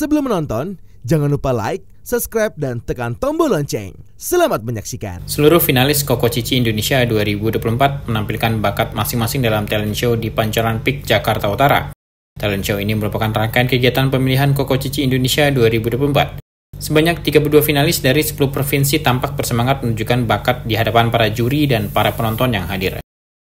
Sebelum menonton, jangan lupa like, subscribe, dan tekan tombol lonceng. Selamat menyaksikan. Seluruh finalis Koko Cici Indonesia 2024 menampilkan bakat masing-masing dalam talent show di Pancoran Peak, Jakarta Utara. Talent show ini merupakan rangkaian kegiatan pemilihan Koko Cici Indonesia 2024. Sebanyak 32 finalis dari 10 provinsi tampak bersemangat menunjukkan bakat di hadapan para juri dan para penonton yang hadir.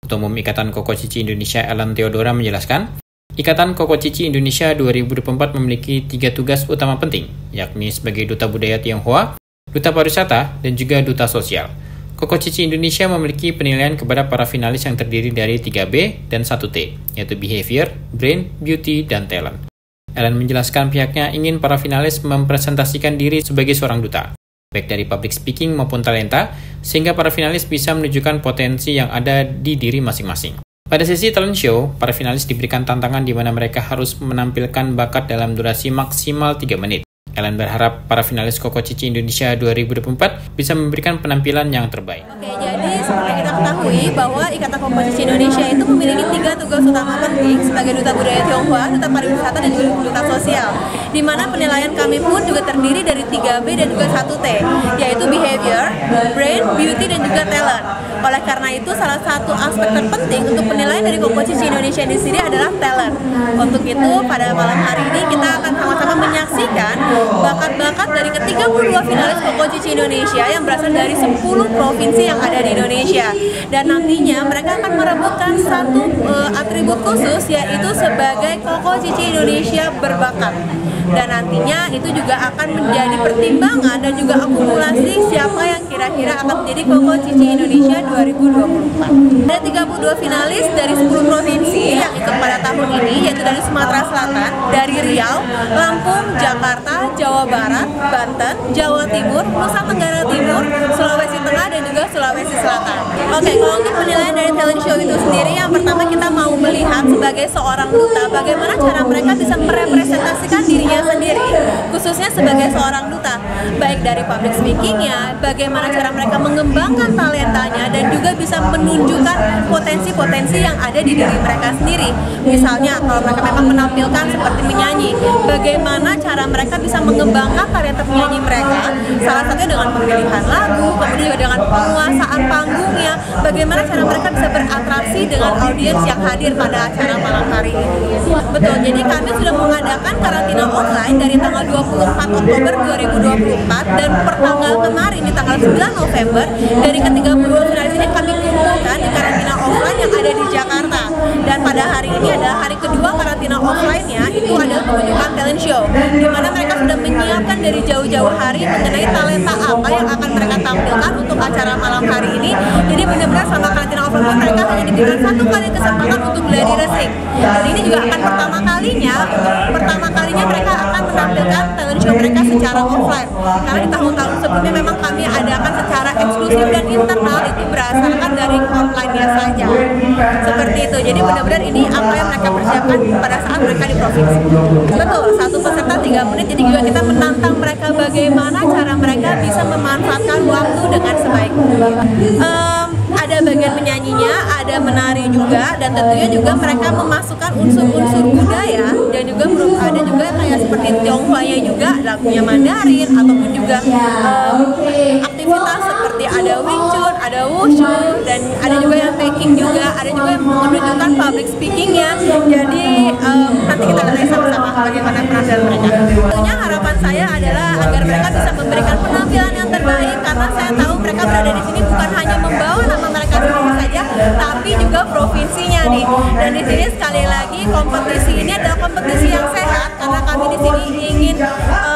Ketua Umum Ikatan Koko Cici Indonesia Ellen Theodora menjelaskan, Ikatan Koko Cici Indonesia 2024 memiliki 3 tugas utama penting, yakni sebagai Duta Budaya Tionghoa, Duta Pariwisata, dan juga Duta Sosial. Koko Cici Indonesia memiliki penilaian kepada para finalis yang terdiri dari 3B dan 1T, yaitu Behavior, Brain, Beauty, dan Talent. Ellen menjelaskan pihaknya ingin para finalis mempresentasikan diri sebagai seorang duta, baik dari public speaking maupun talenta, sehingga para finalis bisa menunjukkan potensi yang ada di diri masing-masing. Pada sesi talent show, para finalis diberikan tantangan di mana mereka harus menampilkan bakat dalam durasi maksimal 3 menit. Ellen berharap para finalis Koko Cici Indonesia 2024 bisa memberikan penampilan yang terbaik. Oke, jadi seperti kita ketahui bahwa Ikatan Koko Cici Indonesia itu memiliki 3 tugas utama penting sebagai Duta Budaya Tionghoa, Duta Pariwisata, dan juga Duta Sosial. Di mana penilaian kami pun juga terdiri dari 3B dan juga 1T, yaitu Behavior, Brain, Beauty, dan juga Talent. Oleh karena itu, salah satu aspek terpenting untuk penilaian dari Koko Cici Indonesia di sini adalah talent. Untuk itu, pada malam hari ini kita akan sama-sama menyaksikan bakat-bakat dari ke-32 finalis Koko Cici Indonesia yang berasal dari 10 provinsi yang ada di Indonesia. Dan nantinya mereka akan merebutkan satu atribut khusus, yaitu sebagai Koko Cici Indonesia berbakat. Dan nantinya itu juga akan menjadi pertimbangan dan juga akumulasi siapa yang kira-kira akan menjadi Koko Cici Indonesia 2024. Ada 32 finalis dari 10 provinsi yang ikut pada tahun ini, yaitu dari Sumatera Selatan, dari Riau, Lampung, Jakarta, Jawa Barat, Banten, Jawa Timur, Nusa Tenggara Timur, Sulawesi Tengah, dan juga Sulawesi Selatan. Oke, kalau untuk penilaian dari talent show itu sendiri, yang pertama kita mau melihat sebagai seorang duta, bagaimana cara mereka bisa merepresentasikan dirinya sendiri, khususnya sebagai seorang duta, baik dari public speakingnya, bagaimana cara mereka mengembangkan talentanya, dan juga bisa menunjukkan potensi-potensi yang ada di diri mereka sendiri. Misalnya, kalau mereka memang menampilkan seperti menyanyi, bagaimana cara mereka bisa mengembangkan talenta penyanyi mereka, salah satunya dengan pemilihan lagu, kemudian juga dengan penguasaan panggungnya, bagaimana cara mereka bisa beratraksi dengan audiens yang hadir pada acara malam hari ini. Betul, jadi kami sudah mengadakan karantina online dari tanggal 24 Oktober 2024 dan per tanggal kemarin di tanggal 9 November dari ke-32 finalis ini kami kumpulkan di karantina offline yang ada di Jakarta. Dan pada hari ini adalah hari kedua karantina offline-nya, itu adalah penunjukan talent show, di mana mereka sudah menyiapkan dari jauh-jauh hari mengenai talenta apa yang akan mereka tampilkan untuk acara malam hari ini. Jadi benar-benar sama karantina offline mereka hanya diberikan 1 kali kesempatan untuk gladi resik. Dan ini juga akan pertama kalinya mereka akan menampilkan talent show mereka secara offline. Karena di tahun-tahun sebelumnya memang kami adakan secara eksklusif dan internal, itu berdasarkan dari online-nya saja. Seperti itu. Jadi benar-benar ini apa yang mereka persiapkan pada saat mereka di provinsi. Betul, 1 peserta 3 menit. Jadi juga kita menantang mereka bagaimana cara mereka bisa memanfaatkan waktu dengan sebaik-baiknya. Ada bagian menyanyinya, ada menari juga, dan tentunya juga mereka memasukkan unsur-unsur budaya, dan juga ada juga kayak seperti Tionghoa juga, lagunya Mandarin, ataupun juga aktivitas seperti ada Wing Chun, ada Wushu, dan ada juga yang taking juga, ada juga yang menunjukkan public speakingnya. Jadi nanti kita akan lihat sama-sama bagaimana penampilan mereka. Tentunya harapan saya adalah agar mereka bisa memberikan penampilan yang terbaik, karena saya tahu mereka berada di sini bukan hanya membawa nama mereka sendiri saja, tapi juga provinsinya nih. Dan di sini sekali lagi kompetisi ini adalah kompetisi yang sehat, karena kami di sini ingin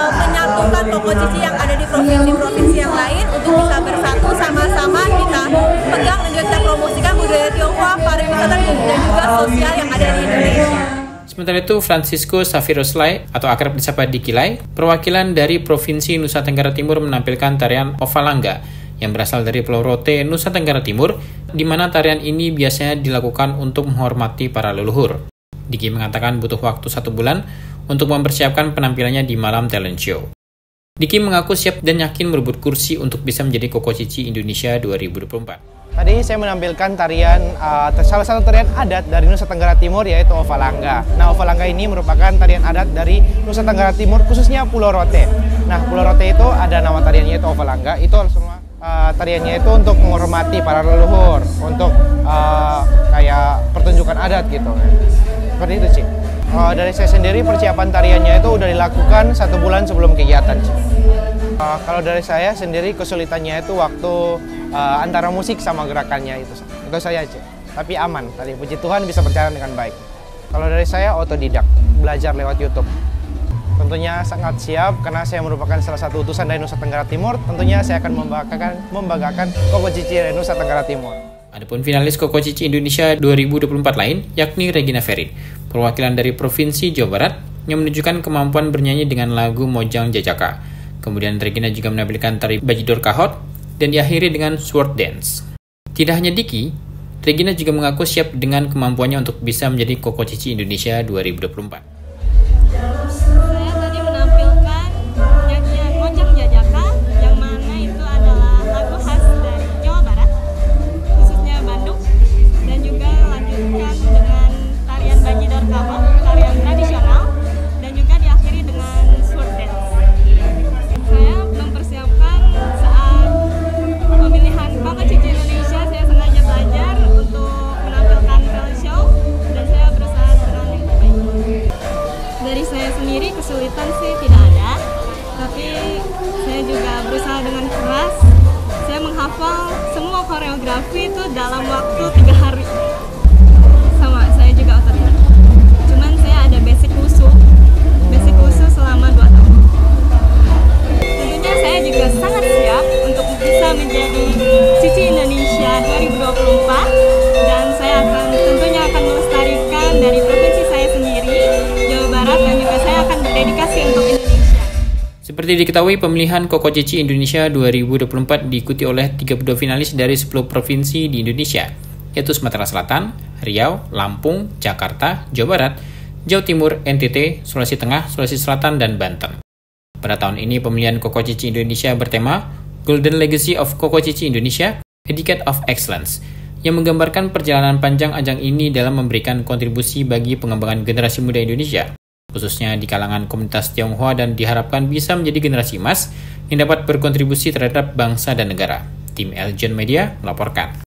menyatukan Koko Cici yang ada di provinsi-provinsi yang lain untuk bisa bersatu sama-sama kita pegang dan juga kita promosikan budaya Tionghoa, pariwisata, dan juga sosial yang ada di Indonesia. Sementara itu, Francisco Safiroslai atau akrab disapa Dikilai, perwakilan dari Provinsi Nusa Tenggara Timur menampilkan tarian Ovalanga yang berasal dari Pulau Rote, Nusa Tenggara Timur, di mana tarian ini biasanya dilakukan untuk menghormati para leluhur. Diki mengatakan butuh waktu 1 bulan untuk mempersiapkan penampilannya di malam talent show. Diki mengaku siap dan yakin merebut kursi untuk bisa menjadi Koko Cici Indonesia 2024. Tadi saya menampilkan tarian, salah satu tarian adat dari Nusa Tenggara Timur, yaitu Ovalanga. Nah, Ovalanga ini merupakan tarian adat dari Nusa Tenggara Timur, khususnya Pulau Rote. Nah, Pulau Rote itu ada nama tariannya yaitu Ovalanga. Itu semua tariannya itu untuk menghormati para leluhur, untuk kayak pertunjukan adat gitu. Seperti itu, Ci. Dari saya sendiri, persiapan tariannya itu udah dilakukan 1 bulan sebelum kegiatan, Ci. Kalau dari saya sendiri, kesulitannya itu waktu antara musik sama gerakannya itu saya, Ci. Tapi aman, tadi puji Tuhan bisa berjalan dengan baik. Kalau dari saya, otodidak, belajar lewat YouTube. Tentunya sangat siap karena saya merupakan salah satu utusan dari Nusa Tenggara Timur. Tentunya saya akan membanggakan Koko Cici dari Nusa Tenggara Timur. Adapun finalis Koko Cici Indonesia 2024 lain, yakni Regina Ferin, perwakilan dari Provinsi Jawa Barat, yang menunjukkan kemampuan bernyanyi dengan lagu Mojang Jajaka. Kemudian Regina juga menampilkan tari Bajidor Kahot, dan diakhiri dengan Sword Dance. Tidak hanya Diki, Regina juga mengaku siap dengan kemampuannya untuk bisa menjadi Koko Cici Indonesia 2024. Saya tadi menampilkan nyanyian Mojang Jajaka, yang mana itu adalah lagu khas dari Jawa Barat, khususnya Bandung, dan juga lanjutkan dengan tarian Bajidor Kahot, tarian tradisional, dan juga diakhiri dengan Sword Dance. Saya mempersiapkan saat pemilihan Koko Cici Indonesia, saya sengaja belajar untuk menampilkan talent show, dan saya berusaha dengan yang terbaik. Dari saya sendiri kesulitan sih tidak ada, tapi saya juga berusaha dengan keras. Saya menghafal semua koreografi itu dalam waktu 3 hari. Sama, saya juga otodidak. Cuman saya ada basic wusu selama 2 tahun. Tentunya saya juga sangat siap untuk bisa menjadi Cici Indonesia 2024, dan saya tentunya akan melestarikan dari provinsi saya sendiri, Jawa Barat, dan juga saya akan berdedikasi untuk Indonesia. Seperti diketahui, pemilihan Koko Cici Indonesia 2024 diikuti oleh 32 finalis dari 10 provinsi di Indonesia, yaitu Sumatera Selatan, Riau, Lampung, Jakarta, Jawa Barat, Jawa Timur, NTT, Sulawesi Tengah, Sulawesi Selatan, dan Banten. Pada tahun ini, pemilihan Koko Cici Indonesia bertema Golden Legacy of Koko Cici Indonesia, A Decade of Excellence, yang menggambarkan perjalanan panjang ajang ini dalam memberikan kontribusi bagi pengembangan generasi muda Indonesia, khususnya di kalangan komunitas Tionghoa, dan diharapkan bisa menjadi generasi emas yang dapat berkontribusi terhadap bangsa dan negara. Tim Eljon Media melaporkan.